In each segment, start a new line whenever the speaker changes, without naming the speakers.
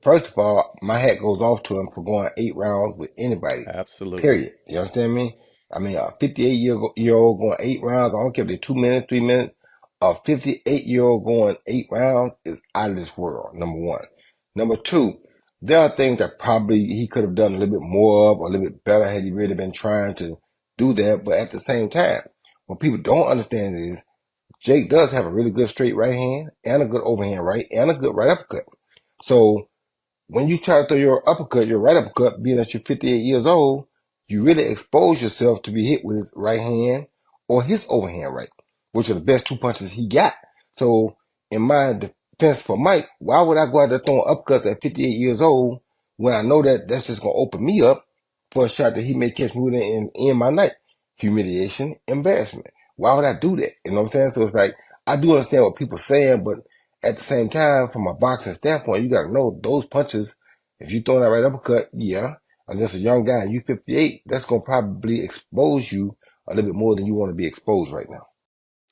first of all, my hat goes off to him for going 8 rounds with anybody.
Absolutely.
Period. You understand me? I mean, a 58-year old going 8 rounds. I don't care if they're 2 minutes, 3 minutes. A 58-year-old going 8 rounds is out of this world. Number one. Number two, there are things that probably he could have done a little bit more of, or a little bit better had he really been trying to do that. But at the same time, what people don't understand is Jake does have a really good straight right hand and a good overhand right and a good right uppercut. So when you try to throw your uppercut, your right uppercut, being that you're 58 years old, you really expose yourself to be hit with his right hand or his overhand right, which are the best two punches he got. So in my defense for Mike, why would I go out there throwing uppercuts at 58 years old when I know that that's just going to open me up for a shot that he may catch me with and end my night? Humiliation, embarrassment. Why would I do that? You know what I'm saying? So it's like, I do understand what people are saying, but at the same time, from a boxing standpoint, you got to know those punches. If you throw that right uppercut, yeah, against a young guy, you 58, that's going to probably expose you a little bit more than you want to be exposed right now.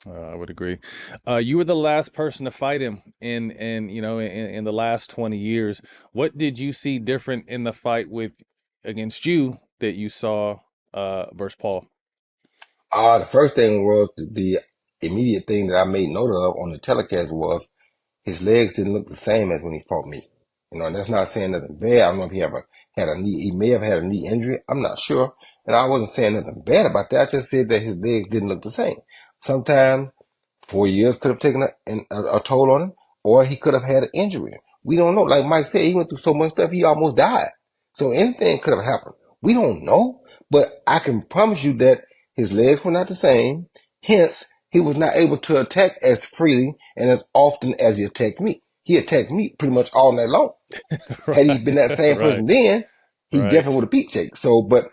I would agree. You were the last person to fight him in the last 20 years. What did you see different in the fight with against you that you saw versus Paul?
The first thing was the immediate thing that I made note of on the telecast was his legs didn't look the same as when he fought me. You know, and that's not saying nothing bad. I don't know if he ever had a knee. He may have had a knee injury. I'm not sure. And I wasn't saying nothing bad about that. I just said that his legs didn't look the same. Sometimes 4 years could have taken a toll on him, or he could have had an injury. We don't know. Like Mike said, he went through so much stuff, he almost died. So anything could have happened. We don't know, but I can promise you that his legs were not the same. Hence, he was not able to attack as freely and as often as he attacked me. He attacked me pretty much all night long. Had he been
Right,
that same
right,
person then, he
right.
definitely would have beat Jake. So, but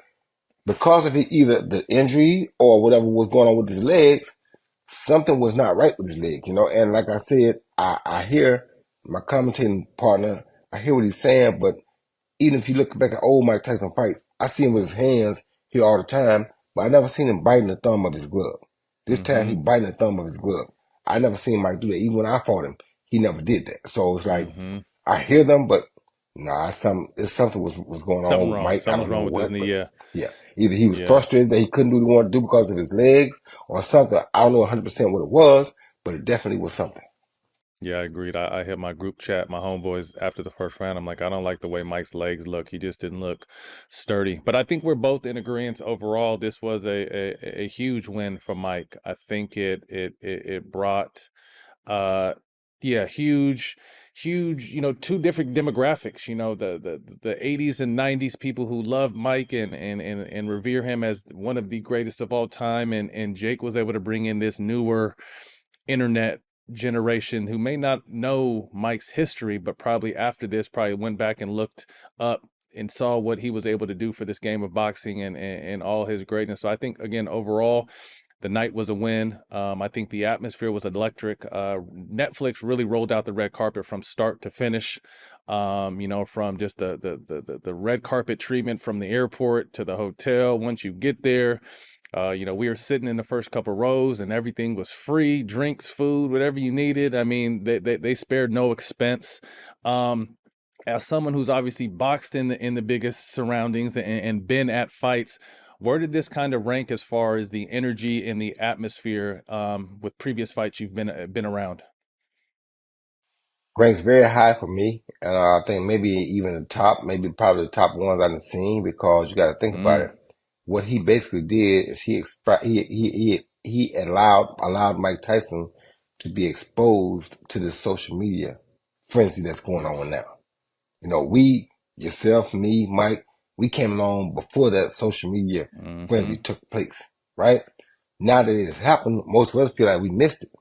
because of either the injury or whatever was going on with his legs, something was not right with his leg, you know. And like I said, I hear my commentating partner, I hear what he's saying, but even if you look back at old Mike Tyson fights, I see him with his hands here all the time, but I never seen him biting the thumb of his glove. This time
Mm-hmm.
he biting the thumb of his glove. I never seen Mike do that. Even when I fought him, he never did that. So it's like
Mm-hmm.
I hear them, but nah, it's something was going on
Something
with
wrong.
Mike. I
Something's
don't know
wrong with his
what,
knee.
but
Yeah.
yeah, either he was
Yeah.
frustrated that he couldn't do what he wanted to do because of his legs, or something. I don't know 100% what it was, but it definitely was something.
Yeah, I agreed. I hit my group chat, my homeboys after the first round. I'm like, I don't like the way Mike's legs look. He just didn't look sturdy. But I think we're both in agreement overall. This was a huge win for Mike. I think it brought yeah, huge, two different demographics, the 80s and 90s people who loved Mike and revere him as one of the greatest of all time, and Jake was able to bring in this newer internet generation who may not know Mike's history, but probably after this probably went back and looked up and saw what he was able to do for this game of boxing and all his greatness. So I think again overall the night was a win. I think the atmosphere was electric. Netflix really rolled out the red carpet from start to finish. From just the red carpet treatment from the airport to the hotel. Once you get there, we were sitting in the first couple rows and everything was free, drinks, food, whatever you needed. I mean, they spared no expense. As someone who's obviously boxed in the biggest surroundings and been at fights, where did this kind of rank as far as the energy and the atmosphere with previous fights you've been around?
Ranks very high for me, and I think maybe even the top, maybe probably the top ones I've seen because you got to think about
Mm,
it. What he basically did is he allowed Mike Tyson to be exposed to the social media frenzy that's going on
yes.
now. You know, we, yourself, me, Mike, we came along before that social media
Mm-hmm.
frenzy took place, right? Now that it has happened, most of us feel like we missed it.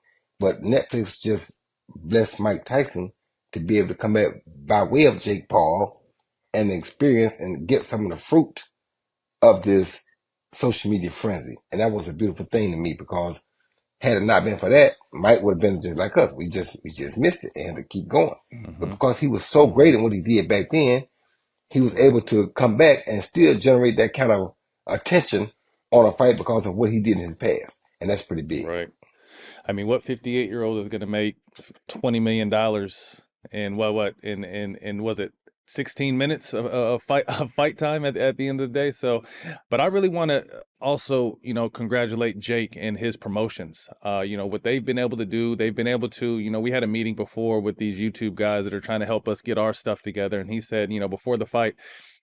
But Netflix just blessed Mike Tyson to be able to come back by way of Jake Paul and experience and get some of the fruit of this social media frenzy. And that was a beautiful thing to me because had it not been for that, Mike would have been just like us. We just missed it and had to keep going. But
Mm-hmm.
because he was so
Mm-hmm.
great at what he did back then, he was
Right.
able to come back and still generate that kind of attention on a fight because of what he did in his past. And that's pretty big.
Right. I mean, what 58-year-old is going to make $20 million in what in was it 16 minutes of fight time at the end of the day. So, but I really want to also, congratulate Jake and his promotions. What they've been able to do. They've been able to, we had a meeting before with these YouTube guys that are trying to help us get our stuff together. And he said, before the fight,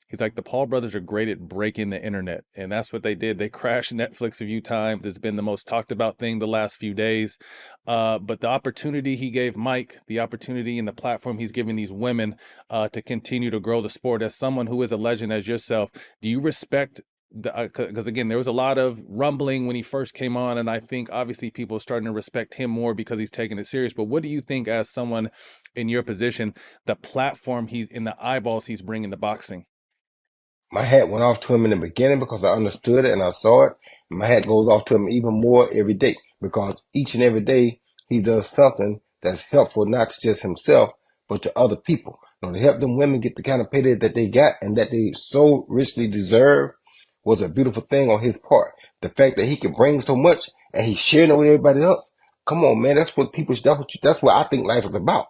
he's like, the Paul brothers are great at breaking the internet. And that's what they did. They crashed Netflix a few times. It's been the most talked about thing the last few days. But the opportunity he gave Mike, the opportunity and the platform he's giving these women to continue to grow the sport, as someone who is a legend as yourself, do you respect because again, there was a lot of rumbling when he first came on, and I think obviously people are starting to respect him more because he's taking it serious. But what do you think, as someone in your position, the platform he's in, the eyeballs he's bringing to boxing?
My hat went off to him in the beginning because I understood it and I saw it. My hat goes off to him even more every day because each and every day he does something that's helpful not to just himself, but to other people. To help them women get the kind of payday that they got and that they so richly deserve was a beautiful thing on his part. The fact that he can bring so much and he's sharing it with everybody else. Come on, man. That's what that's what I think life is about.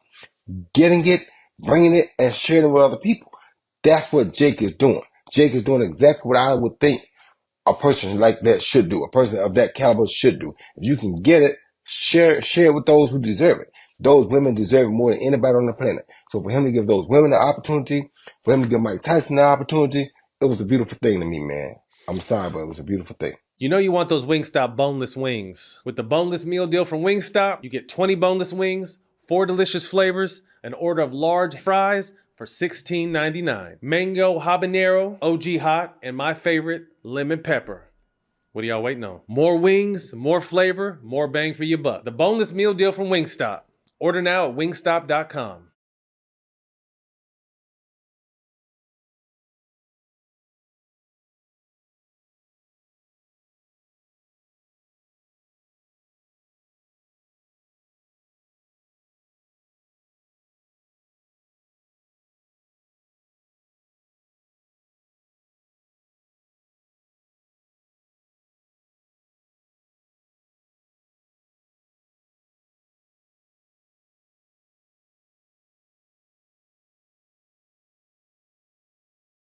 Getting it, bringing it, and sharing it with other people. That's what Jake is doing. Jake is doing exactly what I would think a person like that should do. A person of that caliber should do. If you can get it, share it with those who deserve it. Those women deserve it more than anybody on the planet. So for him to give those women the opportunity, for him to give Mike Tyson the opportunity, it was a beautiful thing to me, man. I'm sorry, but it was a beautiful thing.
You know you want those Wingstop boneless wings. With the boneless meal deal from Wingstop, you get 20 boneless wings, 4 delicious flavors, an order of large fries for $16.99. Mango habanero, OG hot, and my favorite, lemon pepper. What are y'all waiting on? More wings, more flavor, more bang for your buck. The boneless meal deal from Wingstop. Order now at wingstop.com.